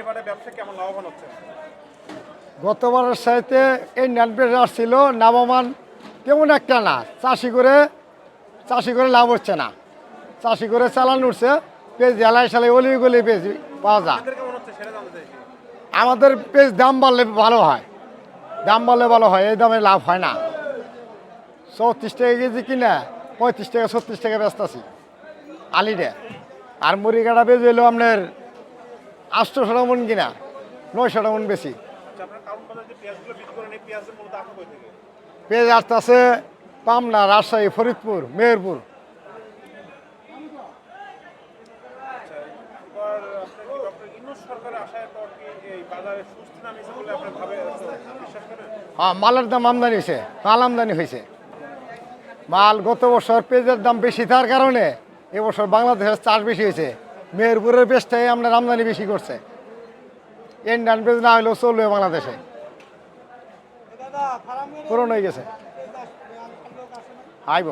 এবারে ব্যবসা কেমন লাভবান হচ্ছে? গতবারের সাথে ইন্ডিয়ান পেঁয়াজ আসছিল লাভবান তেমন একটা না। চাষি করে লাভ হচ্ছে না। চাষি করে চালান উঠছে, পেঁয়াজ জ্বালায় সালাই অলি গলি পেঁয়াজ পাওয়া যায়। আপনাদের কেমন হচ্ছে সেটা জানতে চাইছি। আমাদের পেঁয়াজ দাম বাড়লে ভালো হয়, দাম বাড়লে ভালো হয়, এই দামে লাভ হয় না। 34 টাকা কেজি কিনা 35 টাকা 36 টাকা ব্যস্ত আছি আলিটা। আর মুড়িকাটা বেজ হইলো আপনার 800 টাকা মন কিনা 900 টাকা মন বেশি। আচ্ছা, আপনার কারণ বাজার যে পেঁয়াজগুলো বিক্রি করেন এই পেঁয়াজের মূলত আসে কই থেকে? পেঁয়াজ আসতে আছে পাবনা, রাজশাহী, ফরিদপুর, মেহেরপুর। আচ্ছা, এবার আপনার কি ডক্টর ইউনূস সরকারের আসার পর কি এই বাজারে সুস্থ নামিয়েছে বলে আপনি বিশ্বাস করেন? হ্যাঁ, মালের দাম আমদানি হয়েছে, মাল আমদানি হয়েছে। মাল গত বছর পেঁয়াজের দাম বেশি থাকার কারণে এবছর বাংলাদেশের চাষ বেশি হয়েছে। মেহেরপুরের পেঁয়াজটাই আমরা আমদানি বেশি করছে। ইন্ডিয়ান পেঁয়াজ না হলেও চলবে বাংলাদেশে, পুরনো হয়ে গেছে। আইব